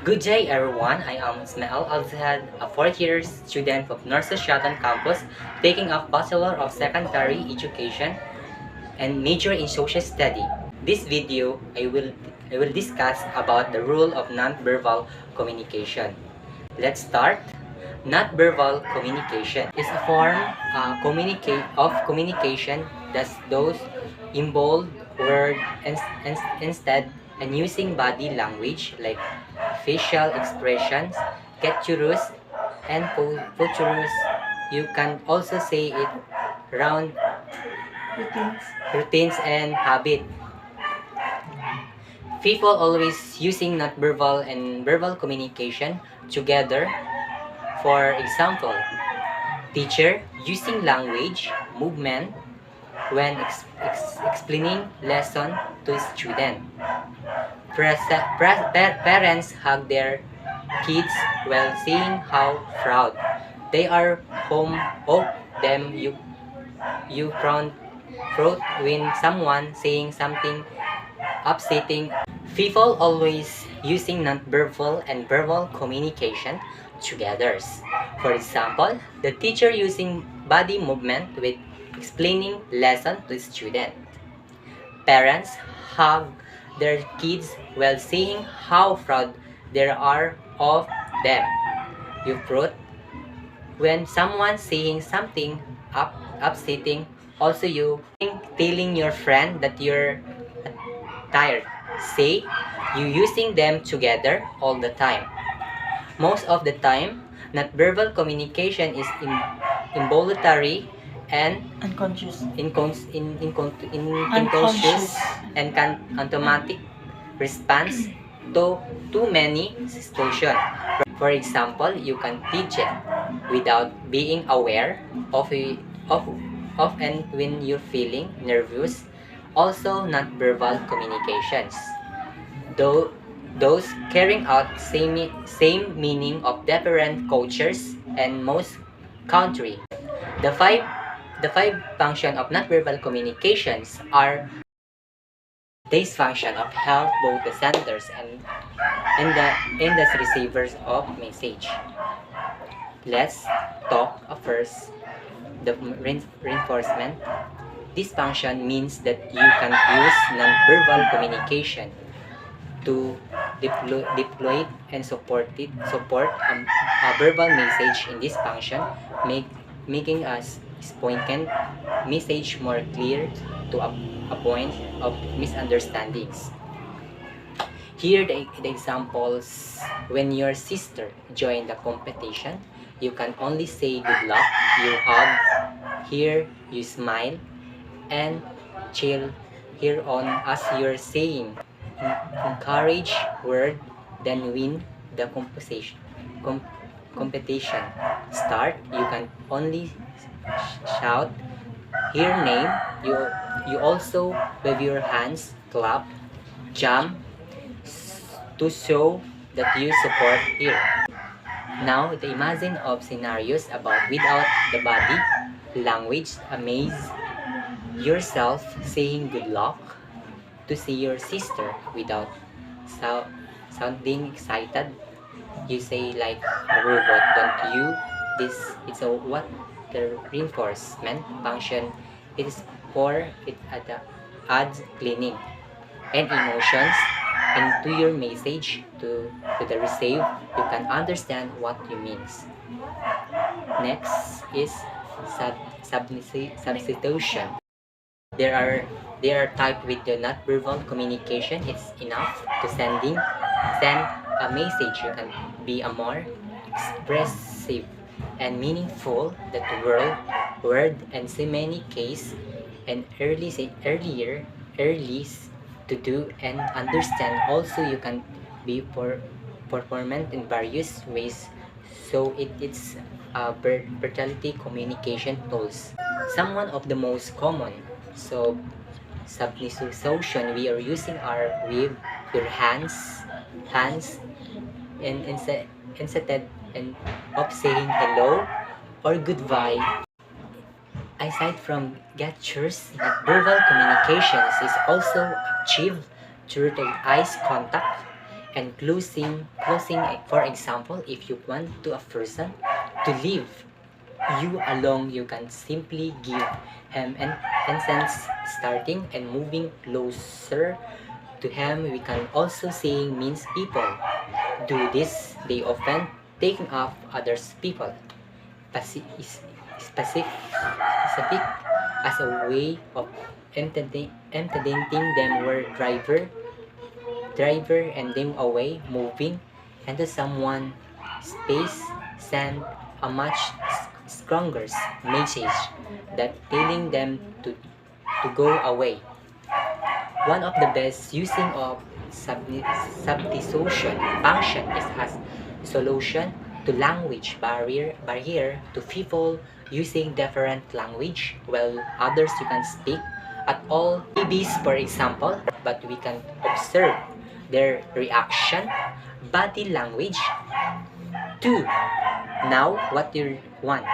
Good day everyone, I am Ismail Alzad, a fourth year student of North Shatan campus, taking a Bachelor of Secondary Education and major in Social Study. This video, I will discuss about the role of non-verbal communication. Let's start. Not-verbal communication is a form of communication that those involve word instead and using body language like facial expressions, gestures, and postures. You can also say it around routines and habit. People always using non-verbal and verbal communication together. For example, teacher using language, movement when explaining lesson to student. Parents hug their kids while seeing how proud they are home of them. You proud when someone saying something upsetting. People always using non-verbal and verbal communication together. For example, the teacher using body movement with explaining lesson to student. Parents hug their kids while saying how proud they are of them. You fruit when someone saying something upsetting. Also, you telling your friend that you're tired. Say you using them together all the time. Most of the time, non-verbal communication is involuntary and Unconscious. unconscious and can automatic response to many situations. For example, you can teach it without being aware of, and when you're feeling nervous. Also, non-verbal communications. Though those carrying out same meaning of different cultures and most country. The five function of nonverbal communications are this function of help both the senders and the receivers of message. Let's talk first the reinforcement. This function means that you can use nonverbal communication to deploy and support a verbal message. In this function, making us spoken message more clear to a point of misunderstandings. Here the examples: when your sister joined the competition, you can only say good luck. You hug. Here you smile and chill. Here on as you're saying encourage word, then win the competition. Start, you can only shout. Hear name, you also wave your hands, clap, jump to show that you support here. Now, the imagine of scenarios about without the body language. Amaze yourself saying good luck to see your sister without sounding excited. You say like a robot, don't you? This it's a what the reinforcement function. It is for it adds cleaning and emotions into your message to the receive. You can understand what you means. Next is substitution. There are type with the not verbal communication. It's enough to send a message. You can be a more expressive and meaningful that word and so many case and early to do and understand. Also, you can be performant in various ways. So it's fertility communication tools. Some one of the most common. So substitution we are using our with your hands and instead of saying hello or goodbye. Aside from gestures, verbal communications is also achieved through the eyes contact And closing, for example, if you want to a person to leave you alone, you can simply give him an incense, starting and moving closer to him. We can also saying means people do this, they often taking off others people specific as a way of intimidating them, where driver and them away, moving into someone space send a much stronger message that telling them to go away. One of the best using of substitution function is as solution to language barrier to people using different language, while others you can speak at all babies, for example, but we can observe their reaction, body language. 2. Now, what you want?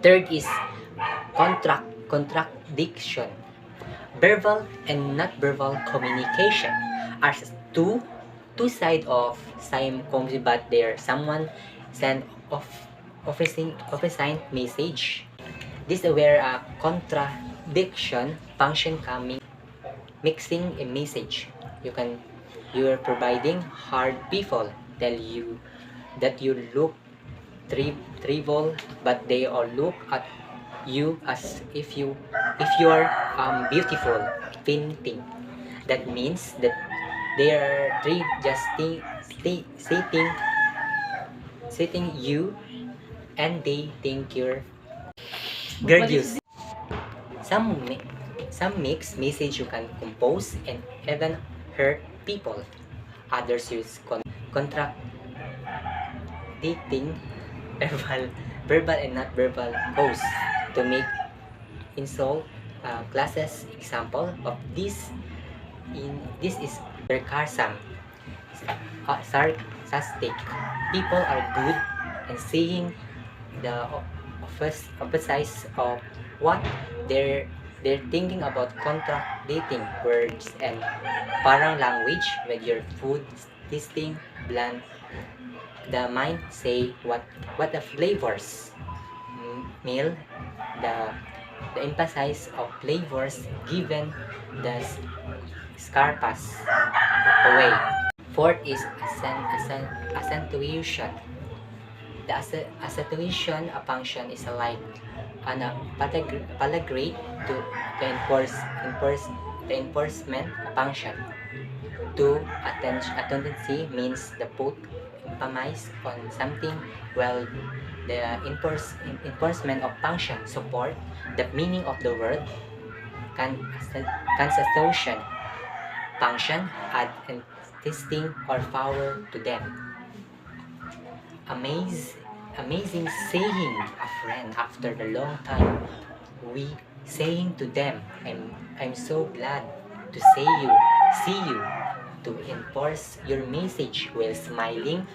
Third is contradiction. Verbal and not verbal communication are two sides of same coin, but there someone send offensive message. This is where a contradiction function coming mixing a message. You're providing hard people tell you that you look trivial, but they all look at you as if you are beautiful painting. That means that they are just setting you, and they think you're gorgeous. Some mixed message you can compose and even hurt people. Others use contradicting verbal and not verbal cause to make insult classes. Example of this is sarcasm. Sarcastic people are good and saying the opposite of what they're thinking about, contradicting words and parang language with your food tasting bland. The mind say what the flavors meal, the emphasis of flavors given the scarpas away. Fourth is accentuation. The accentuation function is like an paragraph to enforce the enforcement function. To attention means the put emphasis on something, while the enforcement of function support the meaning of the word. Concentration function add testing or power to them. Amazing saying a friend after the long time, we saying to them, I'm so glad to see you, to enforce your message while smiling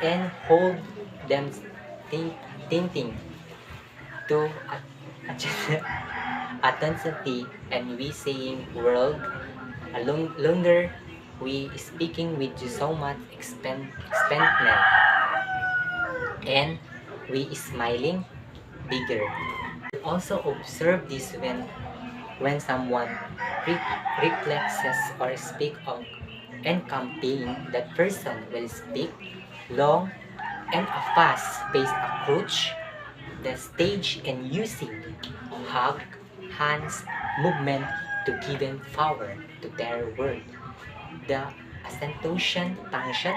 and hold them thinking to authenticity. And we saying world longer, we speaking with you so much expandment, and we smiling bigger. Also observe this when someone reflexes or speak on and campaign, that person will speak long and a fast-paced approach the stage and using hug, hands, movement to give power to their word. The accentuation function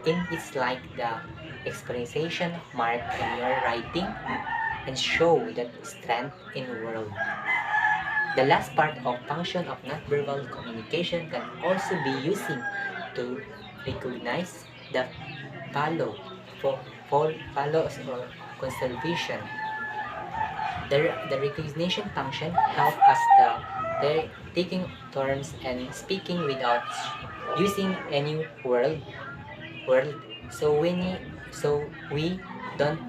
in is like the expression mark in your writing and show that strength in world. The last part of function of nonverbal communication can also be using to recognize the follows or conservation. The recognition function help us the taking terms and speaking without using any word, so we don't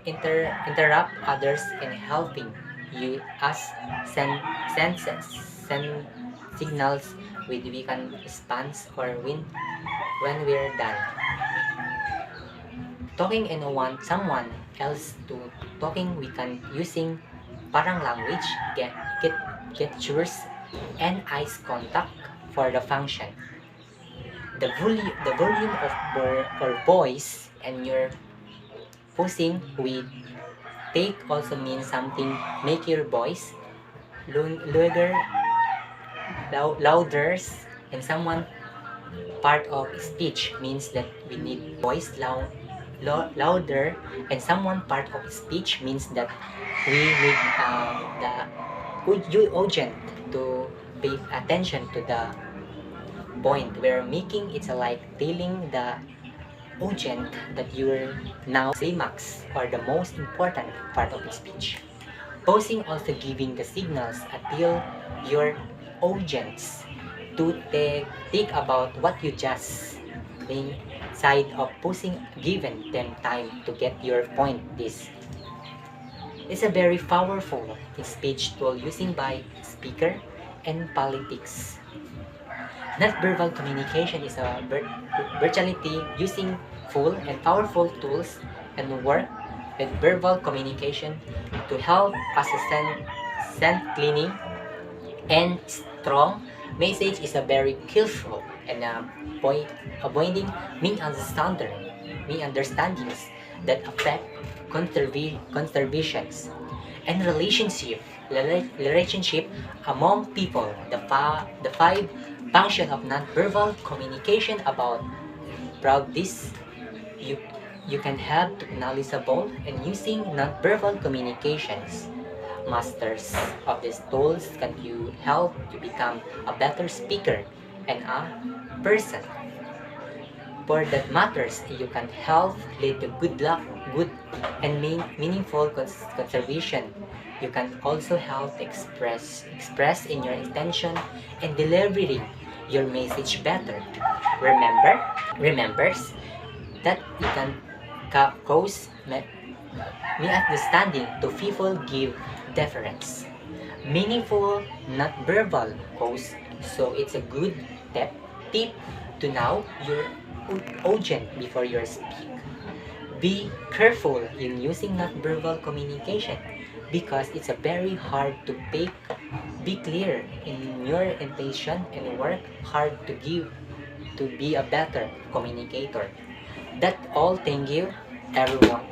interrupt others in helping you as send signals with we can response or when we're done. Talking and want someone else to talking, we can using parang language, gestures, and eyes contact for the function. The volume of your voice and your posing with take also means something. Make your voice louder, louder, and someone part of speech means that we need voice louder, and someone part of speech means that we need the urgent to pay attention to the point we're making. It's like telling the urgent that you're now climax or the most important part of the speech. Pausing also giving the signals until your audience to think about what you just mean. Side of pausing given them time to get your point. This is a very powerful speech tool using by speaker and politics. Non-verbal communication is a virtuality using full and powerful tools and work with verbal communication to help us send cleaning and strong message is a very skillful and avoiding misunderstandings that affect conservations and relationship among people. The five function of nonverbal communication about this you you can have knowledgeable and using nonverbal communications. Masters of these tools can you help to become a better speaker and a person. For that matters, you can help lead to good luck, good and meaningful conservation. You can also help express in your intention and delivering your message better. Remembers that you can cause misunderstanding to people give deference. Meaningful, not verbal cause. So it's a good tip to know your audience before you speak. Be careful in using non-verbal communication because it's a very hard to pick. Be clear in your intention and work hard to be a better communicator. That's all. Thank you, everyone.